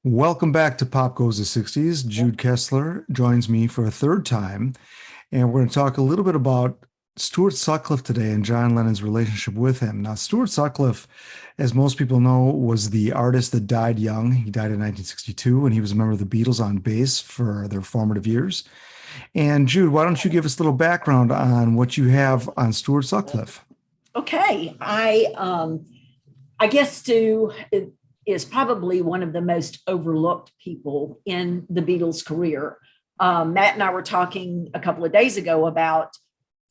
Welcome back to Pop Goes the 60s. Jude Kessler joins me for a third time, and we're going to talk a little bit about Stuart Sutcliffe today and John Lennon's relationship with him. Now, Stuart Sutcliffe, as most people know, was the artist that died young. He died in 1962, and he was a member of the Beatles on bass for their formative years. And Jude, why don't you give us a little background on what you have on Stuart Sutcliffe? Okay, I guess Stu is probably one of the most overlooked people in the Beatles' career. Matt and I were talking a couple of days ago about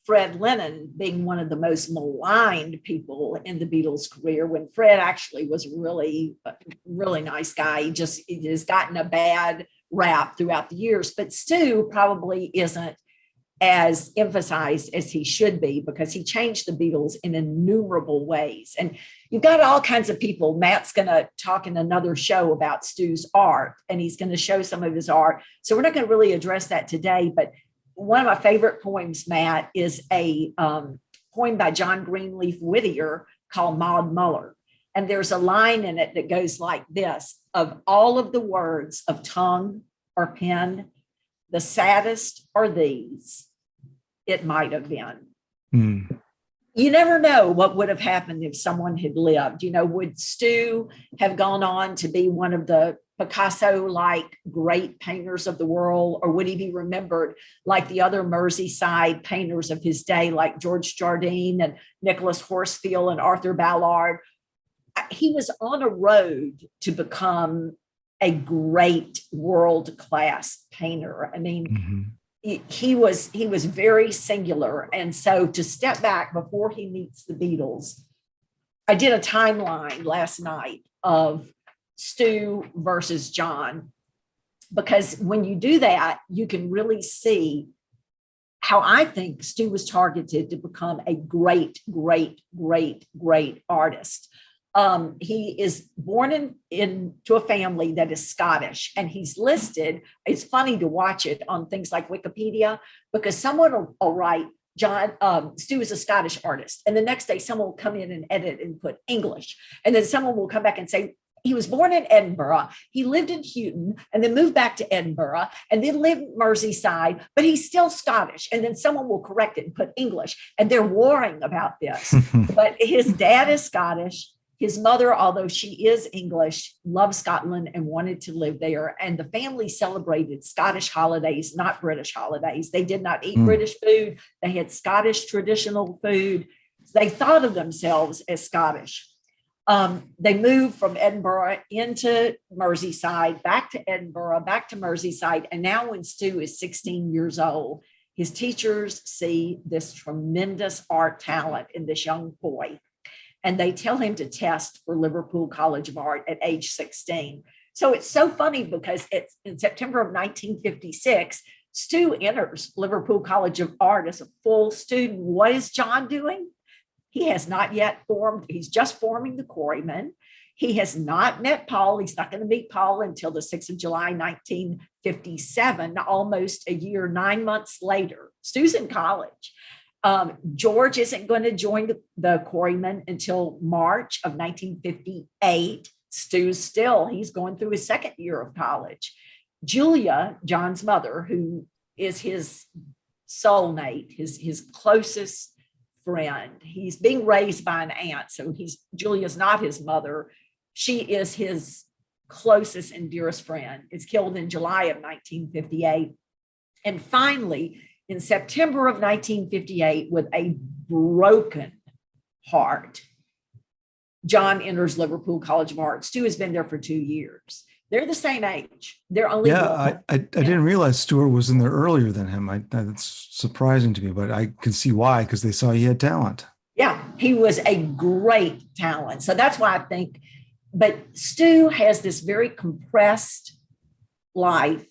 Fred Lennon being one of the most maligned people in the Beatles' career, when Fred actually was really nice guy. He has gotten a bad rap throughout the years, but Stu probably isn't as emphasized as he should be, because he changed the Beatles in innumerable ways. And you've got all kinds of people. Matt's going to talk in another show about Stu's art, and he's going to show some of his art. So we're not going to really address that today. But one of my favorite poems, Matt, is a poem by John Greenleaf Whittier called Maud Muller. And there's a line in it that goes like this: of all of the words of tongue or pen, the saddest are these, it might have been. Hmm. You never know what would have happened if someone had lived. Would Stu have gone on to be one of the Picasso-like great painters of the world, or would he be remembered like the other Merseyside painters of his day, like George Jardine and Nicholas Horsfield and Arthur Ballard? He was on a road to become a great world-class painter. I mean, he was very singular. And so to step back before he meets the Beatles, I did a timeline last night of Stu versus John, because when you do that, you can really see how I think Stu was targeted to become a great, great, great, great artist. He is born into a family that is Scottish, and he's listed. It's funny to watch it on things like Wikipedia, because someone will write, Stu is a Scottish artist, and the next day someone will come in and edit and put English, and then someone will come back and say he was born in Edinburgh, he lived in Houghton, and then moved back to Edinburgh, and then lived in Merseyside, but he's still Scottish. And then someone will correct it and put English, and they're warring about this. But his dad is Scottish. His mother, although she is English, loved Scotland and wanted to live there. And the family celebrated Scottish holidays, not British holidays. They did not eat British food. They had Scottish traditional food. They thought of themselves as Scottish. They moved from Edinburgh into Merseyside, back to Edinburgh, back to Merseyside. And now when Stu is 16 years old, his teachers see this tremendous art talent in this young boy, and they tell him to test for Liverpool College of Art at age 16. So it's so funny, because it's in September of 1956, Stu enters Liverpool College of Art as a full student. What is John doing? He has not yet formed, he's just forming the Quarrymen. He has not met Paul. He's not going to meet Paul until the 6th of July, 1957, almost a year, 9 months later. Stu's in college. George isn't going to join the Quarrymen until March of 1958. He's going through his second year of college. Julia, John's mother, who is his soulmate, his closest friend. He's being raised by an aunt, so Julia's not his mother. She is his closest and dearest friend. Is killed in July of 1958. And finally, in September of 1958, with a broken heart, John enters Liverpool College of Art. Stu has been there for 2 years. They're the same age. They're only I didn't realize Stuart was in there earlier than him. That's surprising to me, but I can see why, because they saw he had talent. Yeah, he was a great talent. So that's why I think, but Stu has this very compressed life.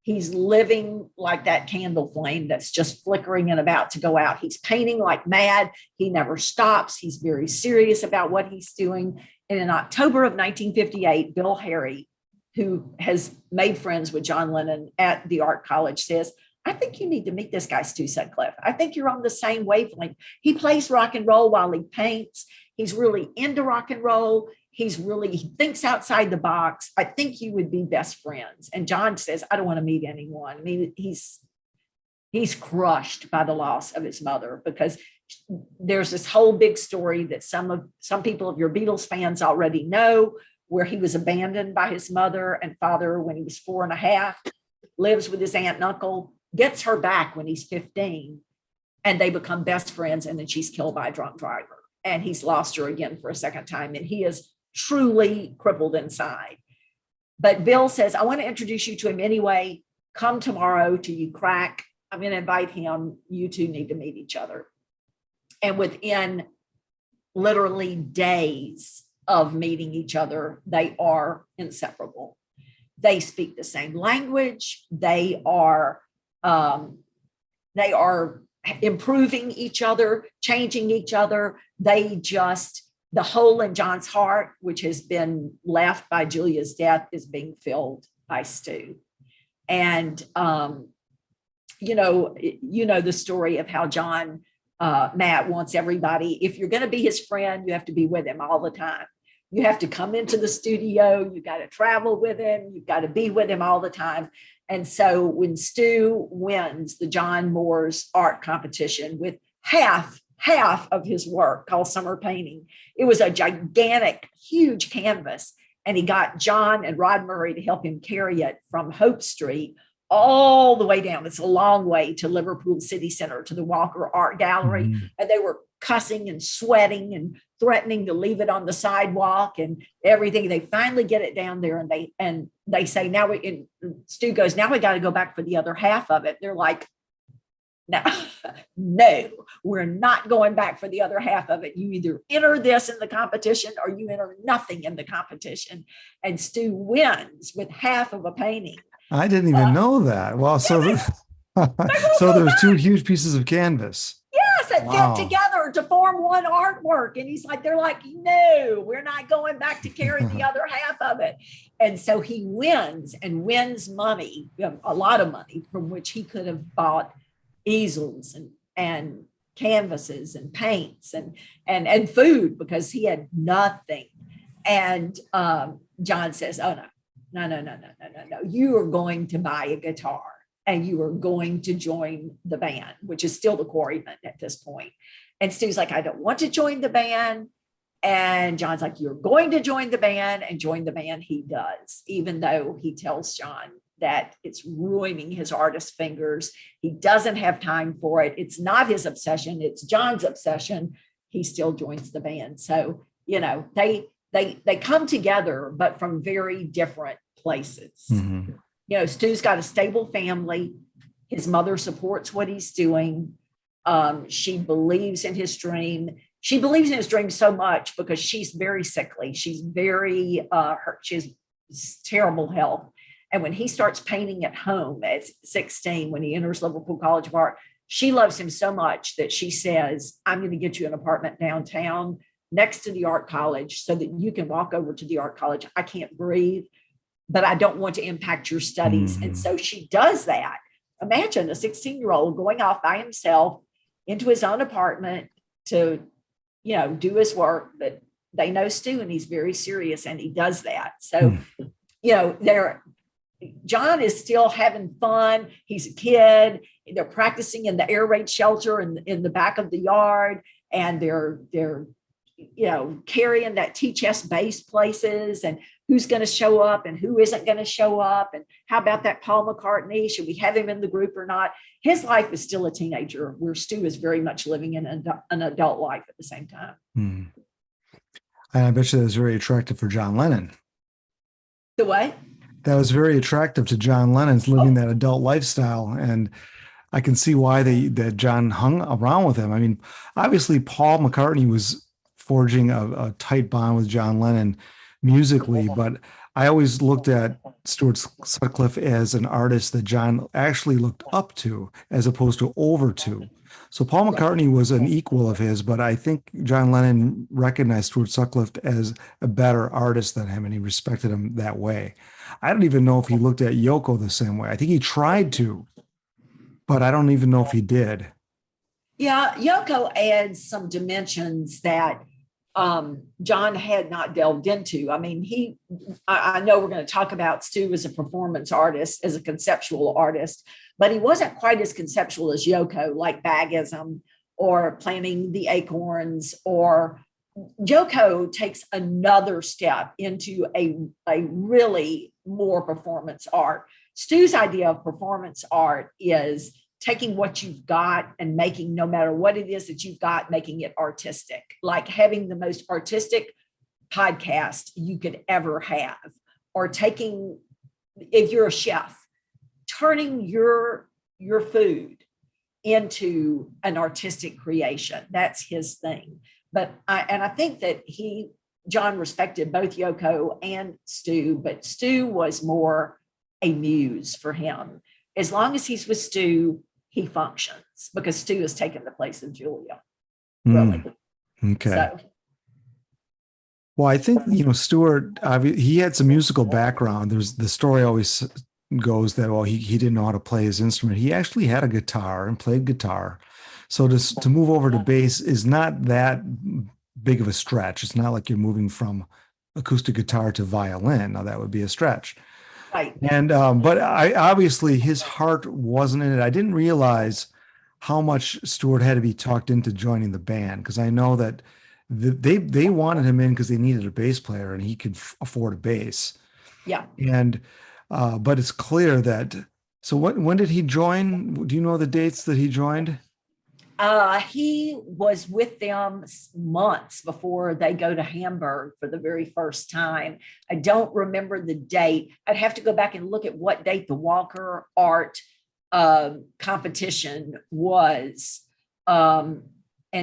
He's living like that candle flame that's just flickering and about to go out. He's painting like mad. He never stops. He's very serious about what he's doing. And in October of 1958, Bill Harry, who has made friends with John Lennon at the art college, says, I think you need to meet this guy, Stu Sutcliffe. I think you're on the same wavelength. He plays rock and roll while he paints. He's really into rock and roll. he thinks outside the box. I think you would be best friends. And John says, I don't want to meet anyone. I mean, he's crushed by the loss of his mother, because there's this whole big story that some people of your Beatles fans already know, where he was abandoned by his mother and father when he was 4.5, lives with his aunt and uncle, gets her back when he's 15, and they become best friends. And then she's killed by a drunk driver, and he's lost her again for a second time. And he is truly crippled inside. But Bill says, I want to introduce you to him anyway. Come tomorrow to you crack. I'm going to invite him. You two need to meet each other. And within literally days of meeting each other, they are inseparable. They speak the same language. They are improving each other, changing each other. The hole in John's heart, which has been left by Julia's death, is being filled by Stu. And you know the story of how John Matt wants everybody. If you're going to be his friend, you have to be with him all the time. You have to come into the studio. You got to travel with him. You've got to be with him all the time. And so when Stu wins the John Moore's art competition with half of his work called Summer Painting, it was a gigantic, huge canvas. And he got John and Rod Murray to help him carry it from Hope Street all the way down. It's a long way to Liverpool City Center, to the Walker Art Gallery. Mm-hmm. And they were cussing and sweating and threatening to leave it on the sidewalk and everything. They finally get it down there, and they say, now Stu goes, now we got to go back for the other half of it. They're like, no, we're not going back for the other half of it. You either enter this in the competition or you enter nothing in the competition. And Stu wins with half of a painting. I didn't even know that. Well, so there's two huge pieces of canvas. Yes, that get together to form one artwork. And they're like, no, we're not going back to carry the other half of it. And so he wins money, a lot of money, from which he could have bought easels and canvases and paints and food, because he had nothing. And John says, oh, no. You are going to buy a guitar and you are going to join the band, which is still the Quarrymen at this point. And Stu's like, I don't want to join the band. And John's like, you're going to join the band. And join the band he does, even though he tells John that it's ruining his artist fingers. He doesn't have time for it. It's not his obsession. It's John's obsession. He still joins the band. So, they come together, but from very different places. Mm-hmm. Stu's got a stable family. His mother supports what he's doing. She believes in his dream. She believes in his dream so much because she's very sickly. She's very, she has terrible health. And when he starts painting at home at 16, when he enters Liverpool College of Art, she loves him so much that she says, I'm going to get you an apartment downtown next to the art college so that you can walk over to the art college. I can't breathe, but I don't want to impact your studies. Mm-hmm. And so she does that. Imagine a 16-year-old going off by himself into his own apartment to, do his work. But they know Stu, and he's very serious, and he does that. So, John is still having fun. He's a kid. They're practicing in the air raid shelter in the back of the yard, and they're carrying that tea-chest base places, and who's going to show up and who isn't going to show up. And how about that Paul McCartney? Should we have him in the group or not? His life is still a teenager, where Stu is very much living in an adult life at the same time. Hmm. And I bet you that was very attractive for John Lennon. The what? That was very attractive to John Lennon's living that adult lifestyle. And I can see why that John hung around with him. I mean, obviously Paul McCartney was forging a tight bond with John Lennon musically, but I always looked at Stuart Sutcliffe as an artist that John actually looked up to as opposed to over to. So Paul McCartney was an equal of his, but I think John Lennon recognized Stuart Sutcliffe as a better artist than him, and he respected him that way. I don't even know if he looked at Yoko the same way. I think he tried to, but I don't even know if he did. Yeah, Yoko adds some dimensions that John had not delved into. I mean, I know we're going to talk about Stu as a performance artist, as a conceptual artist, but he wasn't quite as conceptual as Yoko, like Bagism or Planting the Acorns, or Yoko takes another step into a really more performance art. Stu's idea of performance art is taking what you've got and making, no matter what it is that you've got, making it artistic, like having the most artistic podcast you could ever have, or taking, if you're a chef, turning your food into an artistic creation. That's his thing. But I think that John respected both Yoko and Stu, but Stu was more a muse for him. As long as he's with Stu, he functions, because Stu has taken the place of Julia. Really. Okay. So, well, I think, Stuart, he had some musical background. There's the story always goes that, well, he didn't know how to play his instrument. He actually had a guitar and played guitar. So to move over to bass is not that big of a stretch. It's not like you're moving from acoustic guitar to violin. Now that would be a stretch. right. And but obviously his heart wasn't in it. I didn't realize how much Stuart had to be talked into joining the band, because I know that they wanted him in because they needed a bass player and he could afford a bass. Yeah. And but it's clear that. So when did he join? Do you know the dates that he joined? He was with them months before they go to Hamburg for the very first time. I don't remember the date. I'd have to go back and look at what date the Walker Art competition was, and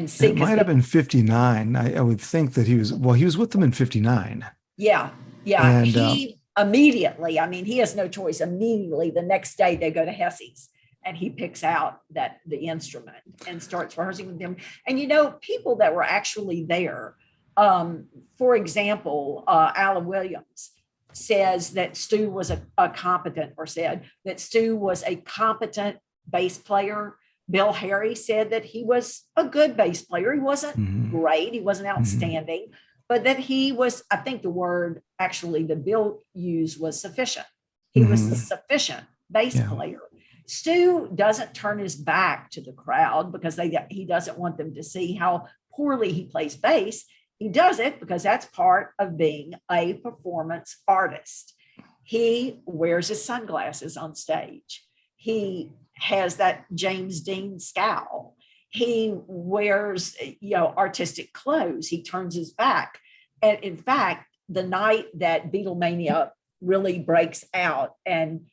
see. It might have been 59. I would think that he was with them in 59. Yeah. And, he immediately, I mean, he has no choice. Immediately the next day they go to Hesse's, and he picks out the instrument and starts rehearsing with them. And, people that were actually there, for example, Alan Williams says that Stu was said that Stu was a competent bass player. Bill Harry said that he was a good bass player. He wasn't great. He wasn't outstanding, but that he was, I think the word actually that Bill used was sufficient. He was a sufficient bass player. Stu doesn't turn his back to the crowd because he doesn't want them to see how poorly he plays bass. He does it because that's part of being a performance artist. He wears his sunglasses on stage. He has that James Dean scowl. He wears, artistic clothes. He turns his back. And in fact, the night that Beatlemania really breaks out and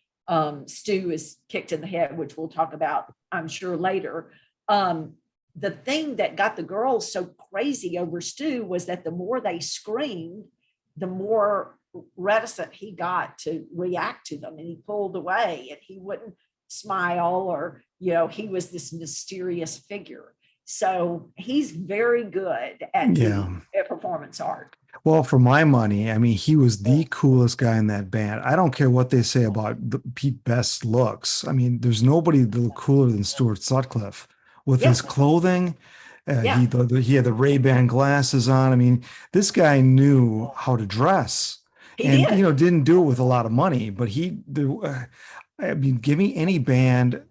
Stu is kicked in the head, which we'll talk about, I'm sure, later. The thing that got the girls so crazy over Stu was that the more they screamed, the more reticent he got to react to them, and he pulled away and he wouldn't smile, or, he was this mysterious figure. So he's very good at performance art. Well, for my money, I mean, he was the coolest guy in that band. I don't care what they say about Pete Best's looks. I mean, there's nobody cooler than Stuart Sutcliffe with his clothing. He had the Ray-Ban glasses on. I mean, this guy knew how to dress, didn't do it with a lot of money, but give me any band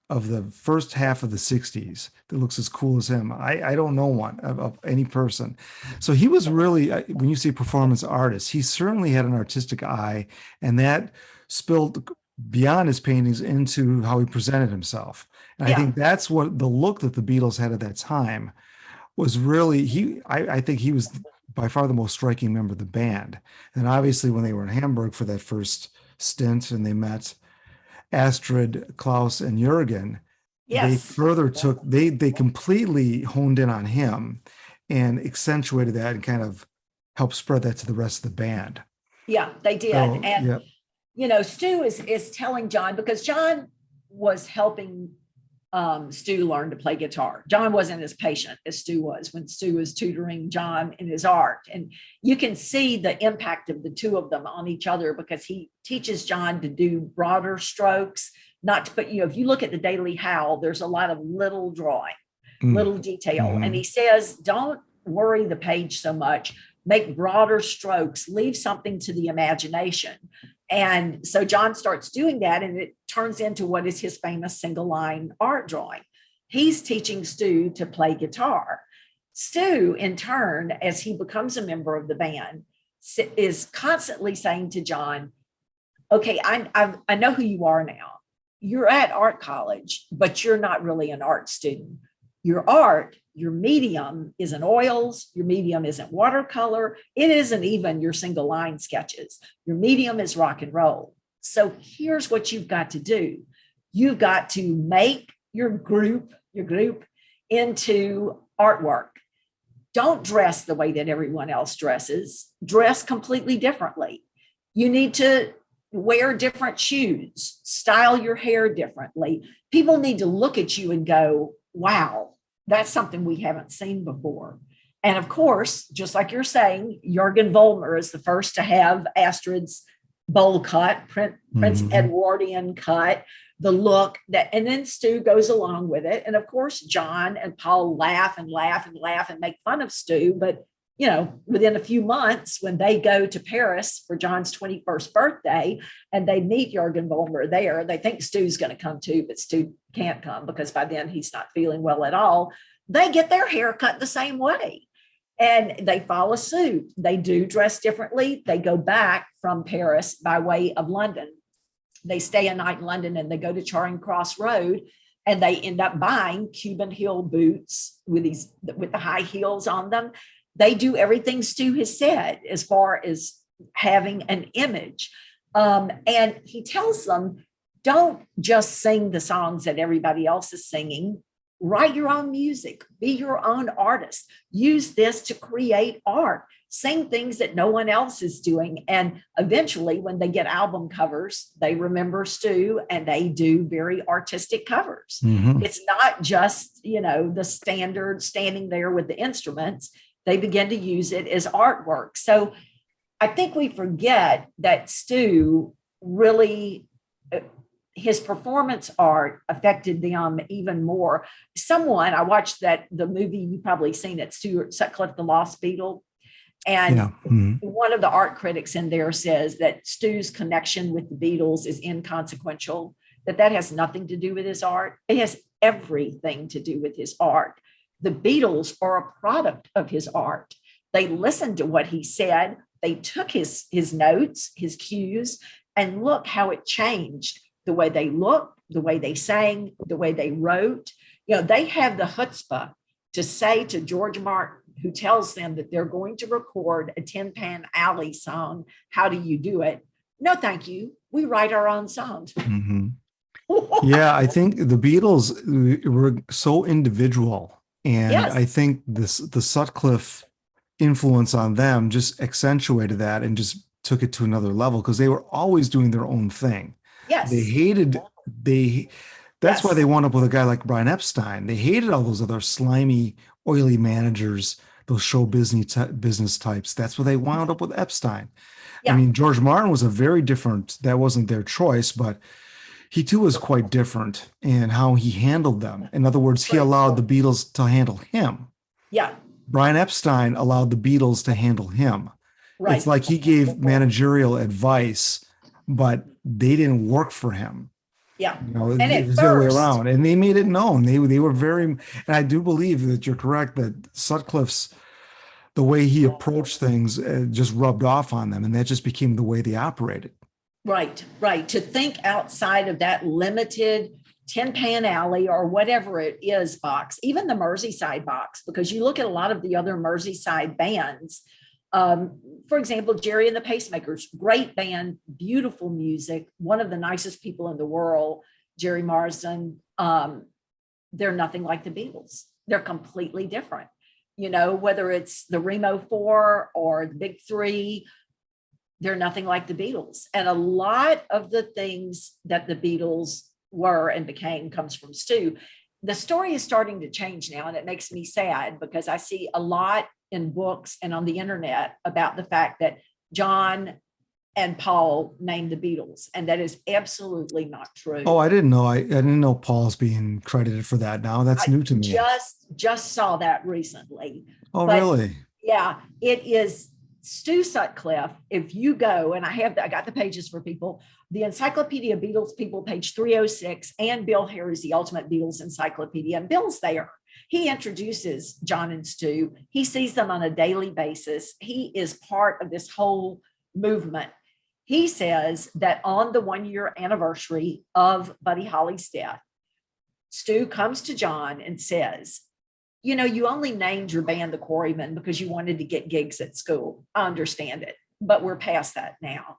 of the first half of the 60s that looks as cool as him. I don't know one of any person. So he was really, when you say performance artist, he certainly had an artistic eye, and that spilled beyond his paintings into how he presented himself. And I think that's what the look that the Beatles had at that time was really, I think he was by far the most striking member of the band. And obviously when they were in Hamburg for that first stint and they met Astrid, Klaus, and Jürgen, they further they completely honed in on him and accentuated that and kind of helped spread that to the rest of the band. Yeah, they did. So, and, Stu is telling John, because John was helping Stu learn to play guitar. John wasn't as patient as Stu was when Stu was tutoring John in his art. And you can see the impact of the two of them on each other, because he teaches John to do broader strokes, not to put, if you look at the Daily Howl, there's a lot of little drawing, little detail. And he says, don't worry the page so much, make broader strokes, leave something to the imagination. And so John starts doing that, and it turns into what is his famous single line art drawing. He's teaching Stu to play guitar. Stu, in turn, as he becomes a member of the band, is constantly saying to John, okay, I know who you are now. You're at art college, but you're not really an art student. Your art, your medium isn't oils. Your medium isn't watercolor. It isn't even your single line sketches. Your medium is rock and roll. So here's what you've got to do. You've got to make your group into artwork. Don't dress the way that everyone else dresses. Dress completely differently. You need to wear different shoes, style your hair differently. People need to look at you and go, wow, that's something we haven't seen before. And of course, just like you're saying, Jürgen Vollmer is the first to have Astrid's bowl cut, Prince Edwardian cut, the look that, and then Stu goes along with it. And of course, John and Paul laugh and make fun of Stu. But, you know, within a few months, when they go to Paris for John's 21st birthday and they meet Jürgen Vollmer there, they think Stu's going to come too, but Stu can't come because by then he's not feeling well at all. They get their hair cut the same way. And they follow suit. They do dress differently. They go back from Paris by way of London. They stay a night in London and they go to Charing Cross Road, and they end up buying Cuban heel boots with the high heels on them. They do everything Stu has said as far as having an image. And he tells them, don't just sing the songs that everybody else is singing. Write your own music, be your own artist, use this to create art, sing things that no one else is doing. And eventually, when they get album covers, they remember Stu and they do very artistic covers. It's not just, you know, the standard standing there with the instruments. They begin to use it as artwork. So I think we forget that Stu really, his performance art affected them even more. I watched the movie, you've probably seen it, Stuart Sutcliffe, The Lost Beatle. And one of the art critics in there says that Stu's connection with the Beatles is inconsequential, that has nothing to do with his art. It has everything to do with his art. The Beatles are a product of his art. They listened to what he said. They took his notes, his cues, and look how it changed the way they looked, the way they sang, the way they wrote. You know, they have the chutzpah to say to George Martin, who tells them that they're going to record a Tin Pan Alley song. How do you do it? No, thank you. We write our own songs. Yeah, I think the Beatles were so individual. And Yes. I think the Sutcliffe influence on them just accentuated that and just took it to another level because they were always doing their own thing. Yes. That's why they wound up with a guy like Brian Epstein. They hated all those other slimy, oily managers, those show business types. That's why they wound up with Epstein. Yeah. I mean, George Martin was that wasn't their choice, but he too was quite different in how he handled them. In other words, he allowed the Beatles to handle him. Yeah. Brian Epstein allowed the Beatles to handle him. Right. It's like he gave managerial advice, but they didn't work for him. Yeah. You know, And it was the other way around. And they made it known. They were very, and I do believe that you're correct, that Sutcliffe's, the way he approached things just rubbed off on them. And that just became the way they operated. Right. To think outside of that limited Tin Pan Alley or whatever it is box, even the Merseyside box, because you look at a lot of the other Merseyside bands. For example, Jerry and the Pacemakers, great band, beautiful music, one of the nicest people in the world, Jerry Marsden. They're nothing like the Beatles. They're completely different. You know, whether it's the Remo 4 or the Big Three, they're nothing like the Beatles. And a lot of the things that the Beatles were and became comes from Stu. The story is starting to change now, and it makes me sad because I see a lot in books and on the internet about the fact that John and Paul named the Beatles, and that is absolutely not Oh, true. I didn't know. I didn't know Paul's being credited for that now. That's I new to me. just saw that recently. Oh, But really? yeah, it is Stu Sutcliffe. If you go, and I got the pages for people, the Encyclopedia Beatles People, page 306, and Bill Harry's The Ultimate Beatles Encyclopedia. And Bill's there. He introduces John and Stu. He sees them on a daily basis. He is part of this whole movement. He says that on the 1 year anniversary of Buddy Holly's death, Stu comes to John and says, you know, you only named your band the Quarrymen because you wanted to get gigs at school. I understand it, but we're past that now.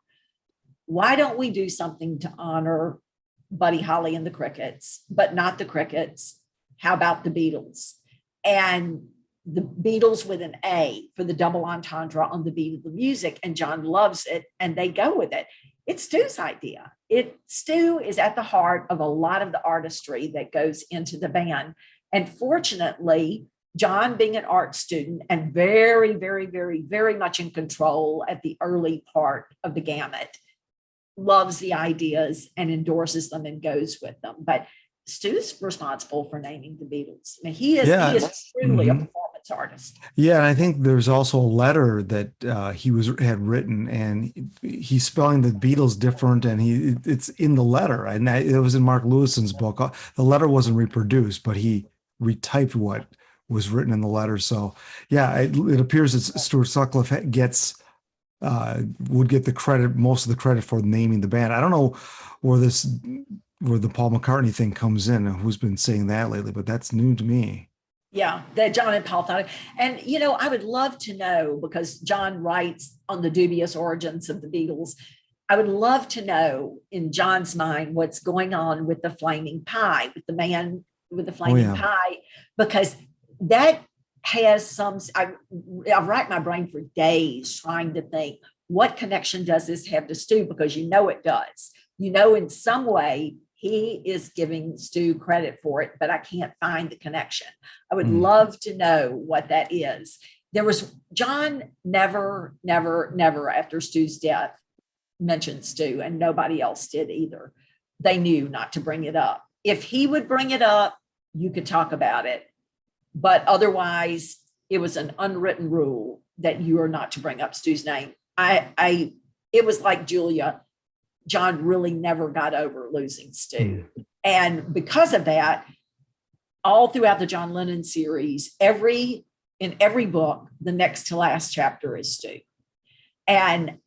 Why don't we do something to honor Buddy Holly and the Crickets, but not the Crickets? How about the Beatles? And the Beatles with an A for the double entendre on the beat of the music. And John loves it, and they go with it. It's Stu's idea. Stu is at the heart of a lot of the artistry that goes into the band. And fortunately, John, being an art student and very, very, very, very much in control at the early part of the gamut, loves the ideas and endorses them and goes with them. But Stu's responsible for naming the Beatles. I mean, he is truly a Mhm. performance artist. Yeah, and I think there's also a letter that he had written, and he's spelling the Beatles different, and it's in the letter, and it was in Mark Lewison's book. The letter wasn't reproduced, but he retyped what was written in the letter. So, yeah, it appears that Stuart Sutcliffe would get the credit, most of the credit for naming the band. I don't know where the Paul McCartney thing comes in and who's been saying that lately, but that's new to me. Yeah, that John and Paul thought of. And, you know, I would love to know, because John writes on the dubious origins of the Beatles. I would love to know in John's mind what's going on with the flaming pie, with the man with the Oh flaming yeah. pie, because that has I racked my brain for days trying to think, what connection does this have to Stu? Because you know it does. You know, in some way, he is giving Stu credit for it, but I can't find the connection. I would Mm. love to know what that is. John never, never, never after Stu's death mentioned Stu, and nobody else did either. They knew not to bring it up. If he would bring it up, you could talk about it. But otherwise, it was an unwritten rule that you are not to bring up Stu's name. It was like Julia. John really never got over losing Stu. Mm. And because of that, all throughout the John Lennon series, in every book, the next to last chapter is Stu. And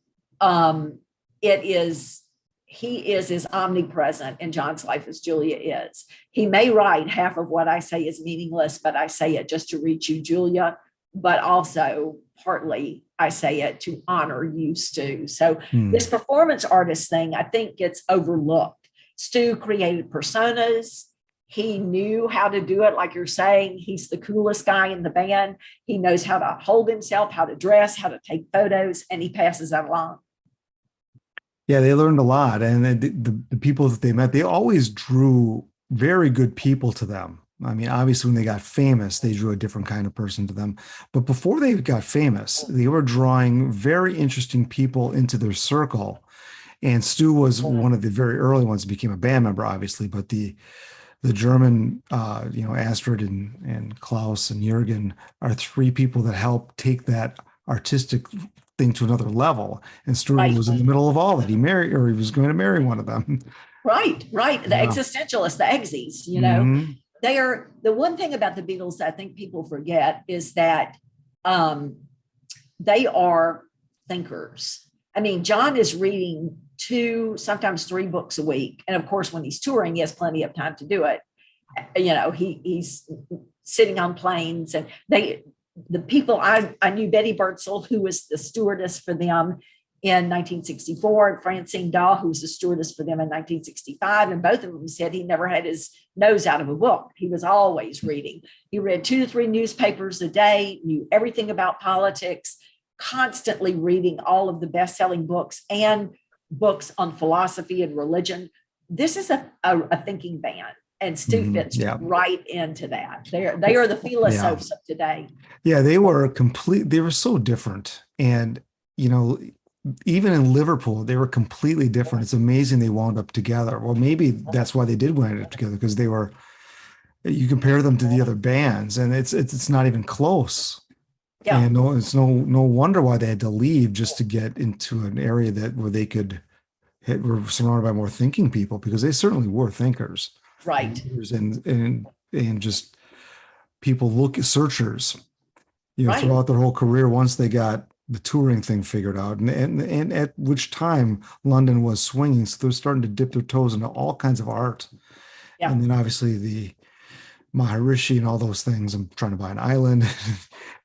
he is as omnipresent in John's life as Julia is. He may write half of what I say is meaningless, but I say it just to reach you, Julia, but also partly I say it to honor you, Stu. So this Mm. performance artist thing, I think, gets overlooked. Stu created personas. He knew how to do it. Like you're saying, he's the coolest guy in the band. He knows how to hold himself, how to dress, how to take photos, and he passes that along. Yeah, they learned a lot, and the people that they met, they always drew very good people to them. I mean, obviously, when they got famous, they drew a different kind of person to them. But before they got famous, they were drawing very interesting people into their circle. And Stu was one of the very early ones, became a band member, obviously, but the German, Astrid and Klaus and Jürgen are three people that helped take that artistic thing to another level. And Stuart Right. was in the middle of all that. He was going to marry one of them. Right. The Yeah. existentialists, the exes, Hmm. they are the one thing about the Beatles that I think people forget is that they are thinkers. I mean, John is reading 2, sometimes 3 books a week. And of course, when he's touring, he has plenty of time to do it. He's sitting on planes, and the people I knew Betty Birdsell, who was the stewardess for them in 1964, and Francine Daw, who was the stewardess for them in 1965. And both of them said he never had his nose out of a book. He was always reading. He read 2 to 3 newspapers a day, knew everything about politics, constantly reading all of the best-selling books and books on philosophy and religion. This is a thinking band. And Stu Hmm. fits Yeah. right into that. They are the Yeah. philosophes of today. Yeah, they were so different. And, you know, even in Liverpool, they were completely different. It's amazing they wound up together. Well, maybe that's why they did wind up together because they were. You compare them to the other bands, and it's not even close. Yeah, And no, it's no wonder why they had to leave just to get into an area that where they could hit, were surrounded by more thinking people because they certainly were thinkers, right, readers, and just people look searchers, right. throughout their whole career once they got the touring thing figured out, and at which time London was swinging, so they're starting to dip their toes into all kinds of art, Yeah. and then obviously the Maharishi and all those things. I'm trying to buy an island.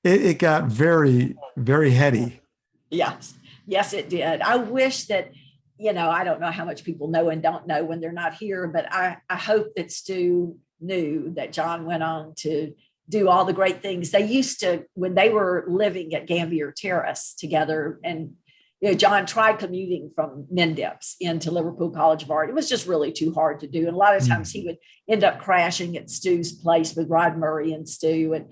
It got very, very heady. Yes, yes, it did. I wish that, I don't know how much people know and don't know when they're not here, but I hope that Stu knew that John went on to do all the great things. They used to, when they were living at Gambier Terrace together, and John tried commuting from Mendips into Liverpool College of Art. It was just really too hard to do. And a lot of times Mm. he would end up crashing at Stu's place with Rod Murray and Stu. And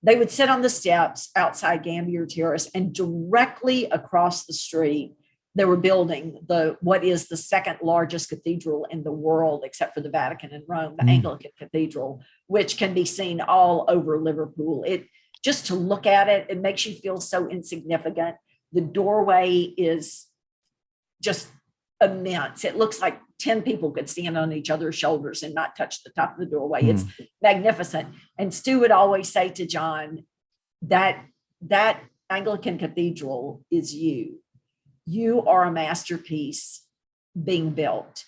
they would sit on the steps outside Gambier Terrace, and directly across the street, they were building what is the second largest cathedral in the world, except for the Vatican and Rome, the Mm. Anglican Cathedral, which can be seen all over Liverpool. It just to look at it, it makes you feel so insignificant. The doorway is just immense. It looks like 10 people could stand on each other's shoulders and not touch the top of the doorway. It's Mm. magnificent. And Stu would always say to John, that Anglican cathedral is you. You are a masterpiece being built.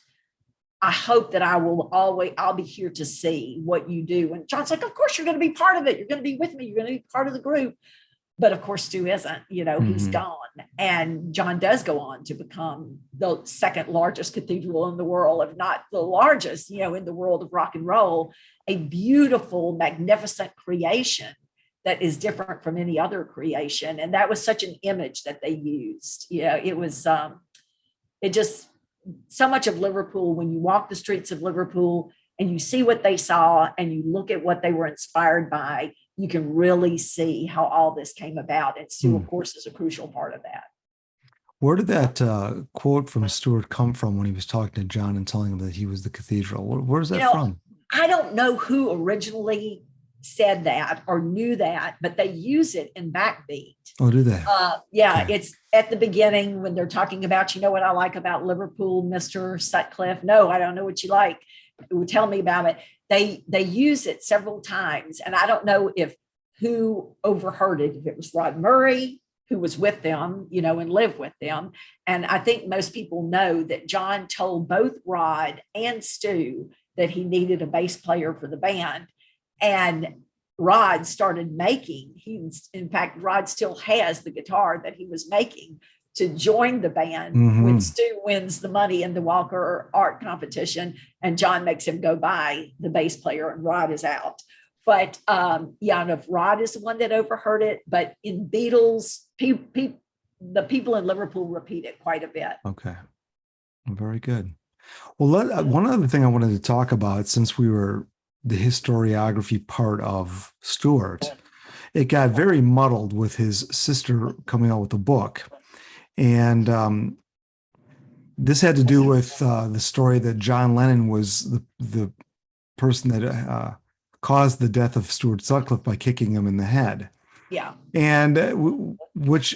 I hope that I'll be here to see what you do. And John's like, of course, you're going to be part of it. You're going to be with me. You're going to be part of the group. But of course, Stu isn't, he's Mhm. gone. And John does go on to become the second largest cathedral in the world, if not the largest, in the world of rock and roll, a beautiful, magnificent creation that is different from any other creation. And that was such an image that they used. It was, it just, so much of Liverpool, when you walk the streets of Liverpool and you see what they saw and you look at what they were inspired by, you can really see how all this came about. And Stu, of Mm. course, is a crucial part of that. Where did that quote from Stuart come from when he was talking to John and telling him that he was the cathedral? Where's You that know, from? I don't know who originally said that or knew that, but they use it in Backbeat. Oh, do they? Yeah, Okay. it's at the beginning when they're talking about, what I like about Liverpool, Mr. Sutcliffe. No, I don't know what you like. Tell me about it. They use it several times, and I don't know if who overheard it, if it was Rod Murray, who was with them, and lived with them. And I think most people know that John told both Rod and Stu that he needed a bass player for the band. And Rod started making, in fact, Rod still has the guitar that he was making to join the band when Hmm. Stu wins the money in the Walker art competition, and John makes him go buy the bass player, and Rod is out. But yeah, I don't know if Rod is the one that overheard it, but in Beatles, the people in Liverpool repeat it quite a bit. Okay. Very good. Well, one other thing I wanted to talk about, since we were the historiography part of Stuart, it got very muddled with his sister coming out with a book. And this had to do with the story that John Lennon was the person that caused the death of Stuart Sutcliffe by kicking him in the head, Yeah, and which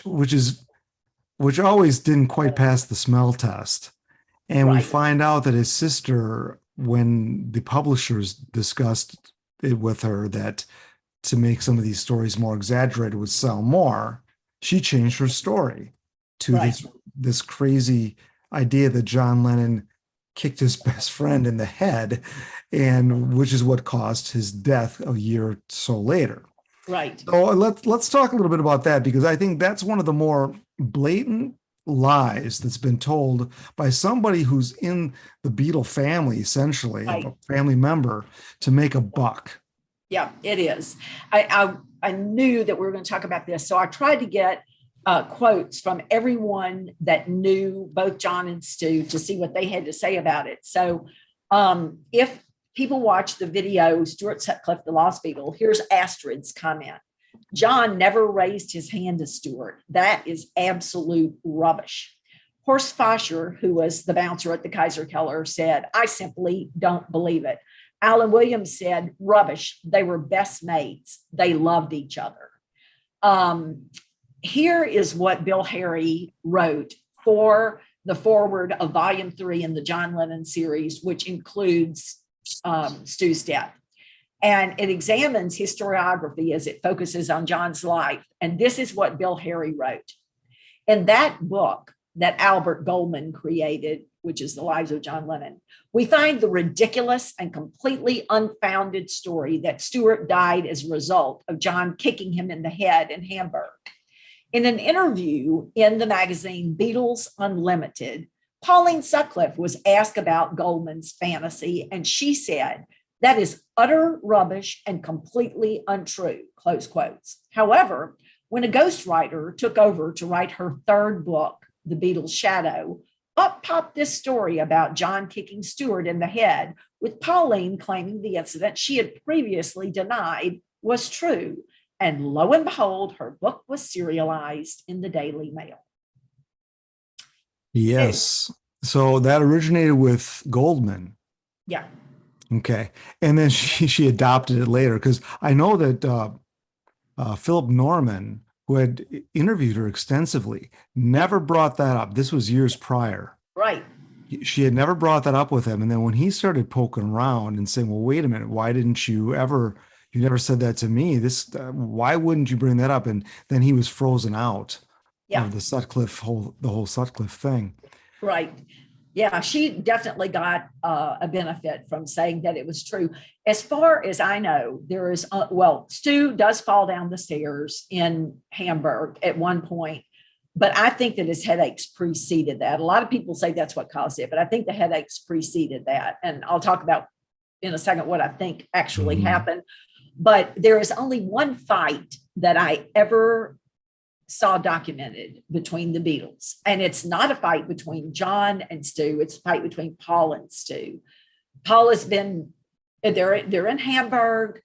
always didn't quite pass the smell test. And we right, find out that his sister, when the publishers discussed it with her, that to make some of these stories more exaggerated would sell more, she changed her story to right, this crazy idea that John Lennon kicked his best friend in the head, and which is what caused his death a year or so later. right. So let's talk a little bit about that, because I think that's one of the more blatant lies that's been told by somebody who's in the Beatle family, essentially, of Right. a family member, to make a buck. Yeah, it is. I knew that we were going to talk about this, so I tried to get quotes from everyone that knew both John and Stu to see what they had to say about it. So, if people watch the video Stuart Sutcliffe, the Lost Beatle, here's Astrid's comment. John never raised his hand to Stuart. That is absolute rubbish. Horst Foscher, who was the bouncer at the Kaiser Keller, said, I simply don't believe it. Alan Williams said, rubbish. They were best mates. They loved each other. Here is what Bill Harry wrote for the foreword of Volume 3 in the John Lennon series, which includes Stu's death. And it examines historiography as it focuses on John's life. And this is what Bill Harry wrote. In that book that Albert Goldman created, which is The Lives of John Lennon, we find the ridiculous and completely unfounded story that Stuart died as a result of John kicking him in the head in Hamburg. In an interview in the magazine Beatles Unlimited, Pauline Sutcliffe was asked about Goldman's fantasy, and she said, that is utter rubbish and completely untrue, close quotes. However, when a ghostwriter took over to write her third book, The Beatles' Shadow, up popped this story about John kicking Stuart in the head, with Pauline claiming the incident she had previously denied was true. And lo and behold, her book was serialized in the Daily Mail. Yes. So that originated with Goldman. Yeah. Okay. And then she adopted it later, because I know that Philip Norman, who had interviewed her extensively, never brought that up. This was years prior. Right. She had never brought that up with him. And then when he started poking around and saying, well, wait a minute, why didn't you ever, you never said that to me. Why wouldn't you bring that up? And then he was frozen out of the whole Sutcliffe thing. Right. Yeah, she definitely got a benefit from saying that it was true. As far as I know, there is, Stu does fall down the stairs in Hamburg at one point, but I think that his headaches preceded that. A lot of people say that's what caused it, but I think the headaches preceded that. And I'll talk about in a second what I think actually happened. But there is only one fight that I ever saw documented between the Beatles. And it's not a fight between John and Stu, it's a fight between Paul and Stu. Paul has been, they're in Hamburg.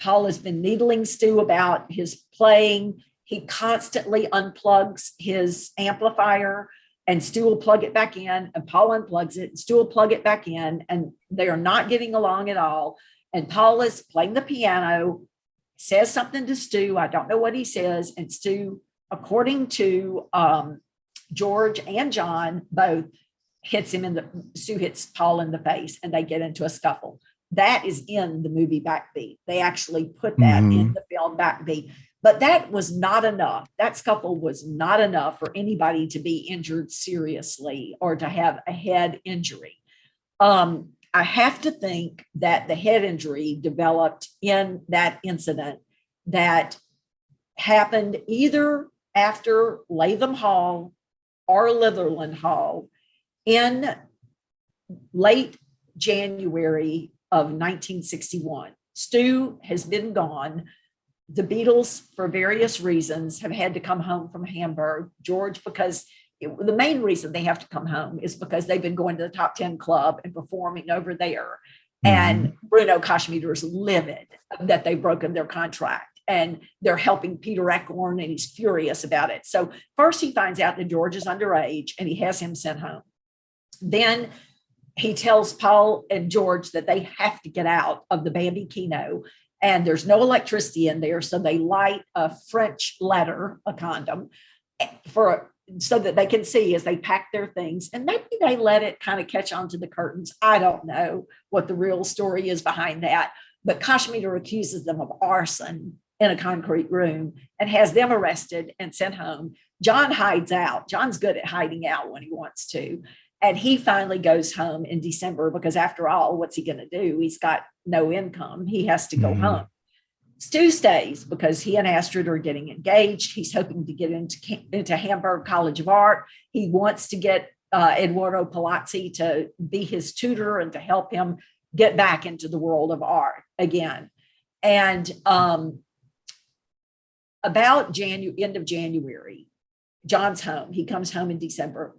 Paul has been needling Stu about his playing. He constantly unplugs his amplifier, and Stu will plug it back in, and Paul unplugs it, and Stu will plug it back in, and they are not getting along at all. And Paul is playing the piano, says something to Stu. I don't know what he says. And Stu, according to George and John, both Stu hits Paul in the face, and they get into a scuffle. That is in the movie Backbeat. They actually put that in the film Backbeat. But that was not enough. That scuffle was not enough for anybody to be injured seriously or to have a head injury. I have to think that the head injury developed in that incident that happened either after Latham Hall or Litherland Hall in late January of 1961. Stu has been gone. The Beatles, for various reasons, have had to come home from Hamburg. George, because the main reason they have to come home is because they've been going to the Top 10 Club and performing over there. And Bruno Kashmir is livid that they've broken their contract, and they're helping Peter Eckhorn, and he's furious about it. So first he finds out that George is underage, and he has him sent home. Then he tells Paul and George that they have to get out of the Bambino, and there's no electricity in there. So they light a French letter, a condom, so that they can see as they pack their things. And maybe they let it kind of catch onto the curtains. I don't know what the real story is behind that. But Kashmir accuses them of arson in a concrete room and has them arrested and sent home. John hides out. John's good at hiding out when he wants to. And he finally goes home in December because, after all, what's he going to do? He's got no income. He has to go home. Stu stays because he and Astrid are getting engaged. He's hoping to get into Hamburg College of Art. He wants to get Eduardo Palazzi to be his tutor and to help him get back into the world of art again. And about end of January, John's home. He comes home in December.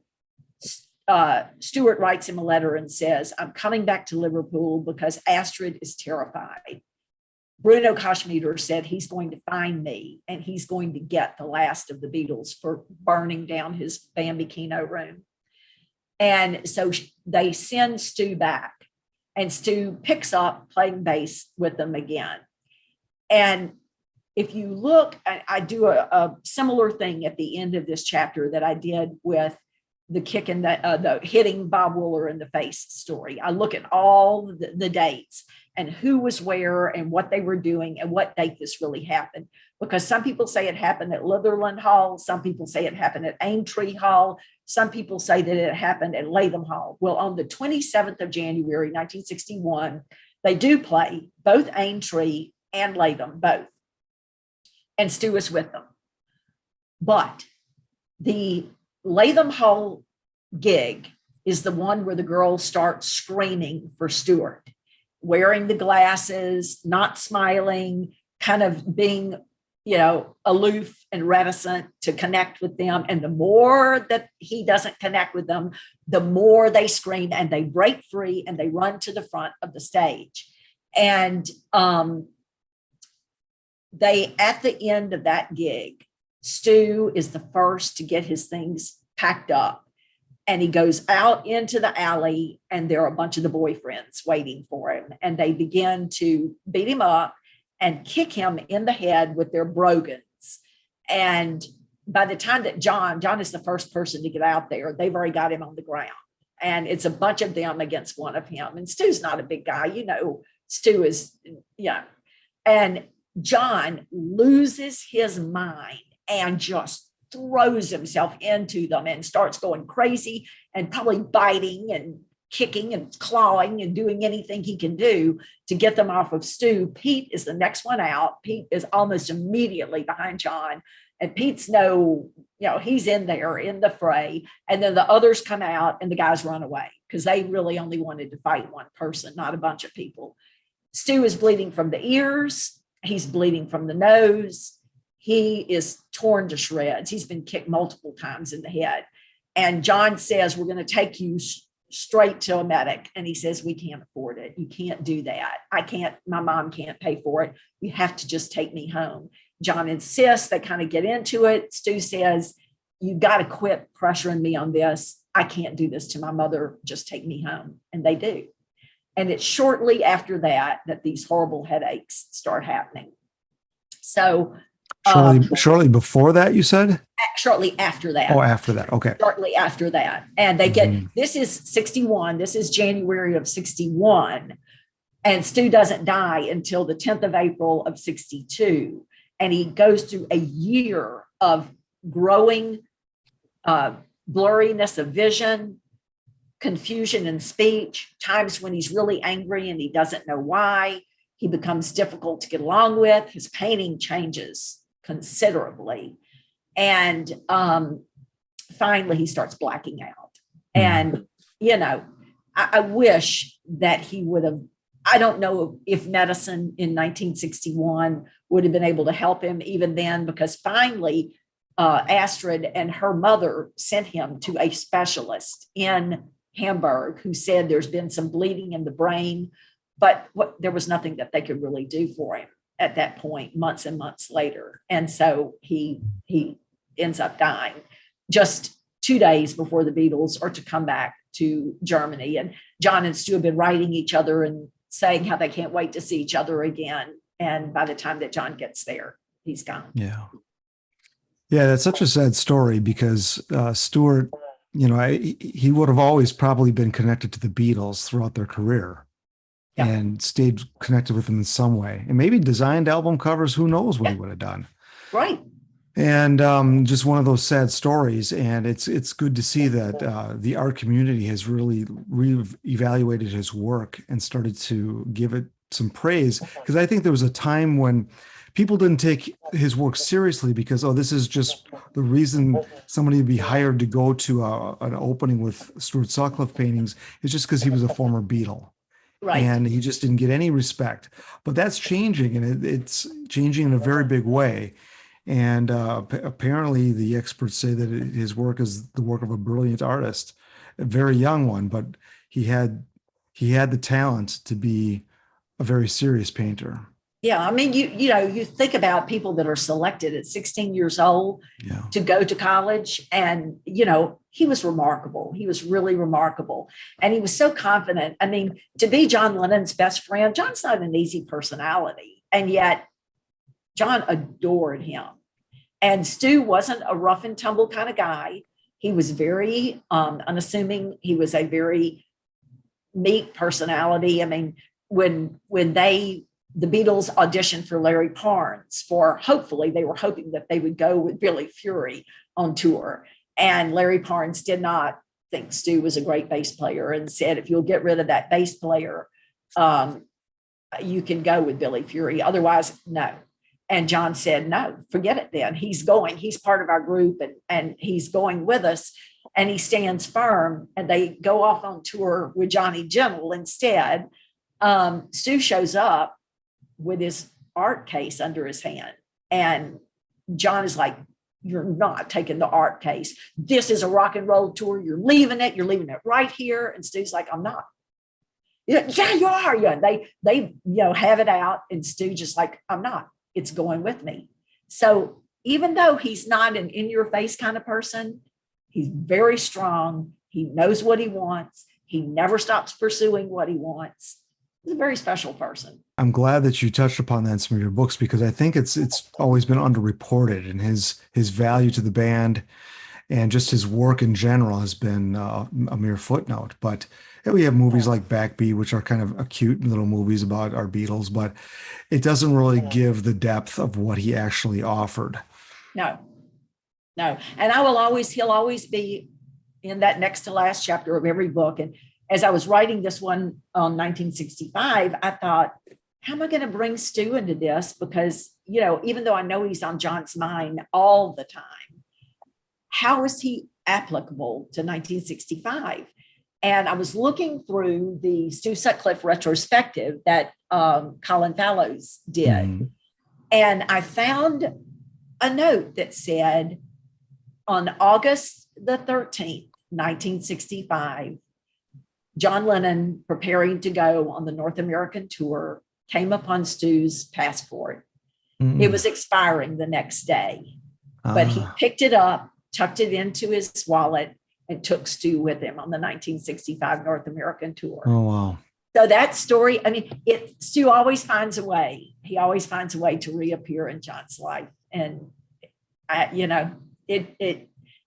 Stuart writes him a letter and says, I'm coming back to Liverpool because Astrid is terrified. Bruno Kashmir said he's going to find me and he's going to get the last of the Beatles for burning down his Bambino room. And so they send Stu back, and Stu picks up playing bass with them again. And if you look, I do a similar thing at the end of this chapter that I did with the kicking, the hitting Bob Wooler in the face story. I look at all the dates and who was where and what they were doing and what date this really happened. Because some people say it happened at Litherland Hall. Some people say it happened at Aintree Hall. Some people say that it happened at Latham Hall. Well, on the 27th of January, 1961, they do play both Aintree and Latham, both. And Stu is with them. But the Latham Hall gig is the one where the girls start screaming for Stuart, wearing the glasses, not smiling, kind of being, aloof and reticent to connect with them. And the more that he doesn't connect with them, the more they scream and they break free and they run to the front of the stage. And they, at the end of that gig, Stu is the first to get his things packed up. And he goes out into the alley, and there are a bunch of the boyfriends waiting for him. And they begin to beat him up and kick him in the head with their brogans. And by the time that John is the first person to get out there, they've already got him on the ground. And it's a bunch of them against one of him. And Stu's not a big guy. Stu is, And John loses his mind and just throws himself into them and starts going crazy and probably biting and kicking and clawing and doing anything he can do to get them off of Stu. Pete is the next one out. Pete is almost immediately behind John. And Pete's he's in there in the fray. And then the others come out and the guys run away because they really only wanted to fight one person, not a bunch of people. Stu is bleeding from the ears. He's bleeding from the nose. He is torn to shreds. He's been kicked multiple times in the head. And John says, we're going to take you straight to a medic. And he says, we can't afford it. You can't do that. My mom can't pay for it. You have to just take me home. John insists. They kind of get into it. Stu says, you got to quit pressuring me on this. I can't do this to my mother. Just take me home. And they do. And it's shortly after that these horrible headaches start happening. So shortly before that, you said? Shortly after that. Oh, after that. Okay. Shortly after that. And they get, this is 61. This is January of 61. And Stu doesn't die until the 10th of April of 62. And he goes through a year of growing blurriness of vision, confusion in speech, times when he's really angry and he doesn't know why. He becomes difficult to get along with. His painting changes considerably. And finally, he starts blacking out. And, I wish that he would have, I don't know if medicine in 1961 would have been able to help him even then, because finally, Astrid and her mother sent him to a specialist in Hamburg who said there's been some bleeding in the brain, but there was nothing that they could really do for him at that point, months and months later. And so he ends up dying just 2 days before the Beatles are to come back to Germany. And John and Stu have been writing each other and saying how they can't wait to see each other again. And by the time that John gets there, he's gone. Yeah. Yeah, that's such a sad story because Stuart, he would have always probably been connected to the Beatles throughout their career. Yeah. And stayed connected with them in some way, and maybe designed album covers. Who knows what he would have done? Right. And just one of those sad stories. And it's good to see that the art community has really reevaluated his work and started to give it some praise. Because I think there was a time when people didn't take his work seriously because, this is just the reason somebody would be hired to go to an opening with Stuart Sutcliffe paintings is just because he was a former Beatle. Right. And he just didn't get any respect. But that's changing, and it's changing in a very big way. And apparently the experts say that his work is the work of a brilliant artist, a very young one, but he had the talent to be a very serious painter. Yeah, I mean, you think about people that are selected at 16 years old Yeah. to go to college, and he was remarkable. He was really remarkable, and he was so confident. I mean, to be John Lennon's best friend, John's not an easy personality, and yet John adored him. And Stu wasn't a rough and tumble kind of guy. He was very unassuming. He was a very meek personality. I mean, when the Beatles auditioned for Larry Parnes hopefully they were hoping that they would go with Billy Fury on tour. And Larry Parnes did not think Stu was a great bass player and said, if you'll get rid of that bass player, you can go with Billy Fury. Otherwise, no. And John said, no, forget it then. He's going. He's part of our group, and he's going with us. And he stands firm, and they go off on tour with Johnny Gentle instead. Stu shows up with his art case under his hand. And John is like, you're not taking the art case. This is a rock and roll tour. You're leaving it. You're leaving it right here. And Stu's like, I'm not. Yeah, you are. Yeah, they have it out. And Stu just like, I'm not. It's going with me. So even though he's not an in-your-face kind of person, he's very strong. He knows what he wants. He never stops pursuing what he wants. He's a very special person. I'm glad that you touched upon that in some of your books, because I think it's always been underreported, and his value to the band and just his work in general has been a mere footnote. But we have movies like Backbeat, which are kind of cute little movies about our Beatles, but it doesn't really give the depth of what he actually offered. No. And he'll always be in that next to last chapter of every book. And as I was writing this one on 1965, I thought, how am I going to bring Stu into this? Because, even though I know he's on John's mind all the time, how is he applicable to 1965? And I was looking through the Stu Sutcliffe retrospective that Colin Fallows did. Mm-hmm. And I found a note that said, on August the 13th, 1965, John Lennon, preparing to go on the North American tour, came upon Stu's passport. Mm-hmm. It was expiring the next day, but he picked it up, tucked it into his wallet, and took Stu with him on the 1965 North American tour. Oh, wow. So that story, I mean, Stu always finds a way. He always finds a way to reappear in John's life. And,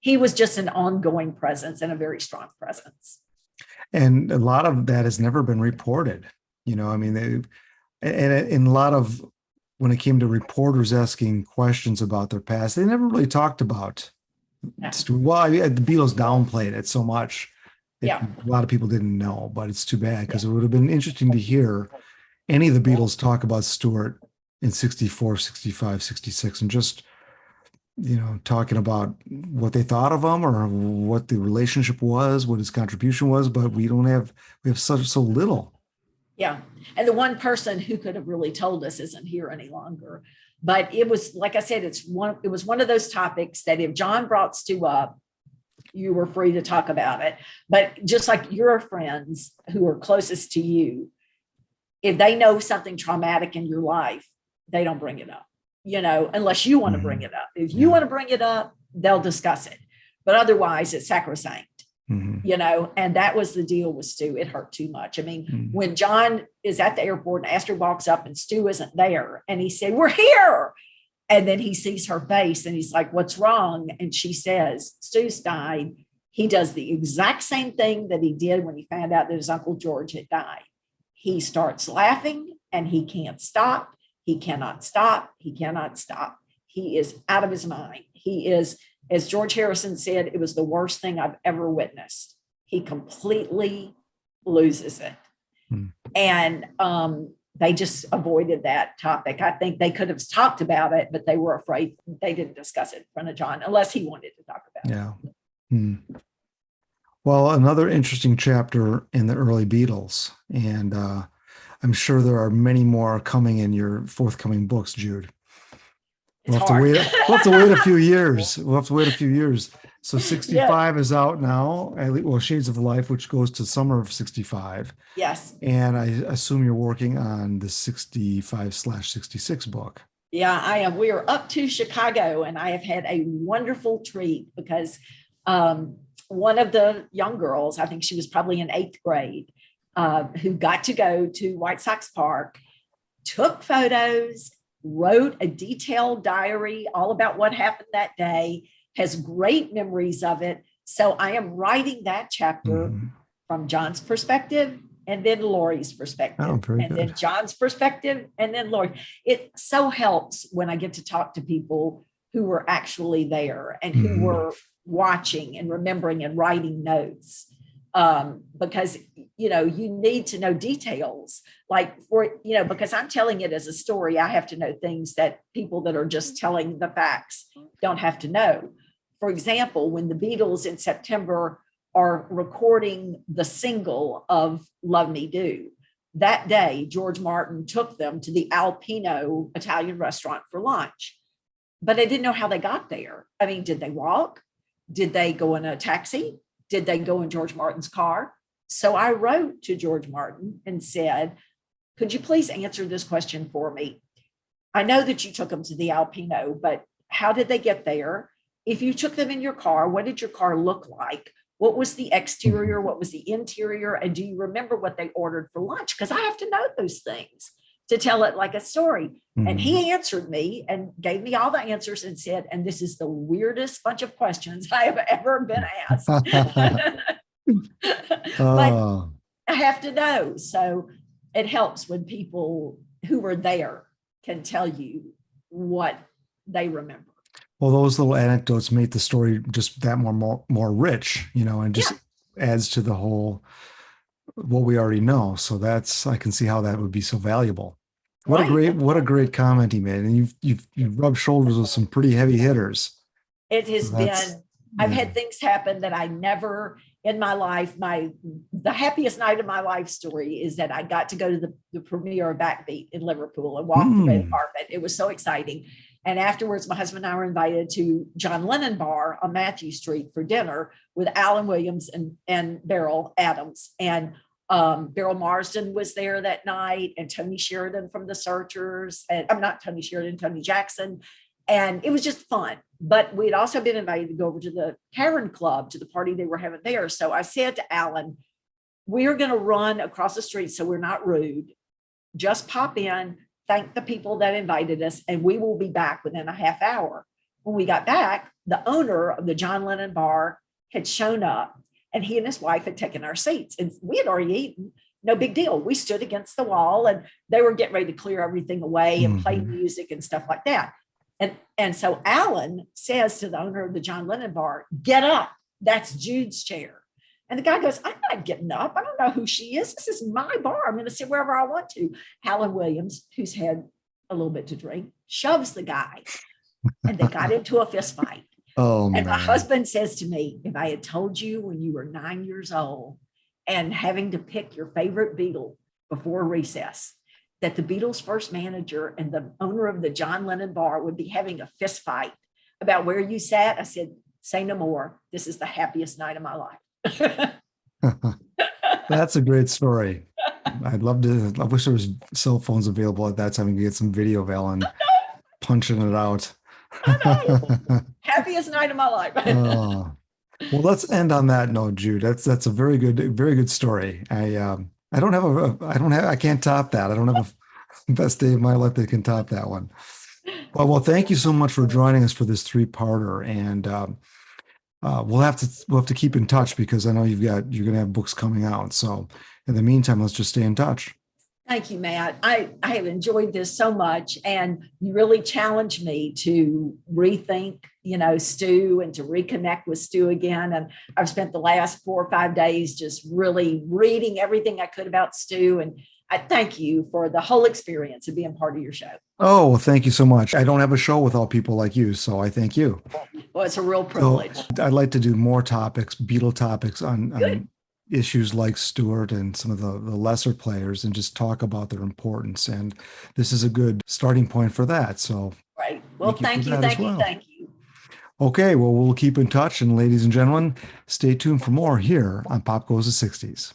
he was just an ongoing presence and a very strong presence. And a lot of that has never been reported. I mean, and a lot of, when it came to reporters asking questions about their past, they never really talked about Stu. Well, the Beatles downplayed it so much. A lot of people didn't know, but it's too bad, because it would have been interesting to hear any of the Beatles talk about Stuart in 64, 65, 66, and just, talking about what they thought of him or what the relationship was, what his contribution was, but we have so little. Yeah. And the one person who could have really told us isn't here any longer. But it was, like I said, it was one of those topics that if John brought Stu up, you were free to talk about it. But just like your friends who are closest to you, if they know something traumatic in your life, they don't bring it up, unless you want to bring it up. If you want to bring it up, they'll discuss it. But otherwise, it's sacrosanct. And that was the deal with Stu. It hurt too much. I mean, when John is at the airport and Astor walks up and Stu isn't there, and he said, "We're here." And then he sees her face and he's like, "What's wrong?" And she says, "Stu's died." He does the exact same thing that he did when he found out that his Uncle George had died. He starts laughing and he can't stop. He cannot stop. He cannot stop. He is out of his mind. He is, as George Harrison said, it was the worst thing I've ever witnessed. He completely loses it. And they just avoided that topic. I think they could have talked about it, but they were afraid. They didn't discuss it in front of John unless he wanted to talk about it. Well, another interesting chapter in the early Beatles. And I'm sure there are many more coming in your forthcoming books, Jude. We'll have to wait a few years. So Yeah. 65 is out now, well, Shades of Life, which goes to summer of 65. Yes. And I assume you're working on the 65/66 book. Yeah, I am. We are up to Chicago, and I have had a wonderful treat because one of the young girls, I think she was probably in eighth grade, who got to go to White Sox Park, took photos, wrote a detailed diary all about what happened that day, has great memories of it. So I am writing that chapter Mhm. from John's perspective and then Lori's Oh, perspective, very and then good. John's perspective, and then Lori. It so helps when I get to talk to people who were actually there and who Mhm. were watching and remembering and writing notes. Because you need to know details, like because I'm telling it as a story, I have to know things that people that are just telling the facts don't have to know. For example, when the Beatles in September are recording the single of Love Me Do, that day, George Martin took them to the Alpino Italian restaurant for lunch. But I didn't know how they got there. I mean, did they walk? Did they go in a taxi? Did they go in George Martin's car? So I wrote to George Martin and said, could you please answer this question for me? I know that you took them to the Alpino, but how did they get there? If you took them in your car, what did your car look like? What was the exterior? Mhm. What was the interior? And do you remember what they ordered for lunch? Because I have to know those things to tell it like a story. And Mhm. he answered me and gave me all the answers and said, and this is the weirdest bunch of questions I have ever been asked. But Oh, I have to know. So it helps when people who were there can tell you what they remember. well, those little anecdotes make the story just that more rich, and just Yeah, adds to the whole what we already know. So I can see how that would be so valuable. right. What a great comment he made. And you've rubbed shoulders with some pretty heavy hitters. It So has that's been, I've yeah. had things happen that I never in my life, the happiest night of my life story is that I got to go to the premiere of Backbeat in Liverpool and walk the red Mm. carpet. It was so exciting. And afterwards, my husband and I were invited to John Lennon Bar on Matthew Street for dinner with Alan Williams and Beryl Adams. And Beryl Marsden was there that night, and Tony Sheridan from the Searchers. And I'm not Tony Sheridan, Tony Jackson. And it was just fun. But we'd also been invited to go over to the Karen Club to the party they were having there. So I said to Alan, we're going to run across the street so we're not rude. Just pop in, thank the people that invited us, and we will be back within a half hour. When we got back, the owner of the John Lennon bar had shown up, and he and his wife had taken our seats, and we had already eaten. No big deal. We stood against the wall, and they were getting ready to clear everything away and play Mhm. music and stuff like that. And so Alan says to the owner of the John Lennon bar, get up. That's Jude's chair. And the guy goes, I'm not getting up. I don't know who she is. This is my bar. I'm going to sit wherever I want to. Alan Williams, who's had a little bit to drink, shoves the guy. And they got into a fist fight. Oh And my man. husband says to me, if I had told you when you were 9 years old and having to pick your favorite Beatle before recess, that the Beatles' first manager and the owner of the John Lennon bar would be having a fist fight about where you sat, I said, say no more. This is the happiest night of my life. That's a great story. I'd love to. I wish there was cell phones available at that time and get some video of Ellen punching it out. I know. Happiest night of my life. Oh, well, let's end on that note, Jude. That's a very good story. I don't have I can't top that. I don't have a best day of my life that can top that one. Well, thank you so much for joining us for this three-parter, and we'll have to keep in touch because I know you're gonna have books coming out. So in the meantime, let's just stay in touch. Thank you, Matt. I have enjoyed this so much, and you really challenged me to rethink, Stu, and to reconnect with Stu again. And I've spent the last 4 or 5 days just really reading everything I could about Stu. And I thank you for the whole experience of being part of your show. Oh, well, thank you so much. I don't have a show without people like you, so I thank you. Well, it's a real So privilege. I'd like to do more topics, Beatle topics Good. on issues like Stewart and some of the lesser players and just talk about their importance. And this is a good starting point for that. So Right. Well, thank you for thank you. that as Thank you. well. Thank you. Okay, well, we'll keep in touch. And ladies and gentlemen, stay tuned for more here on Pop Goes the 60s.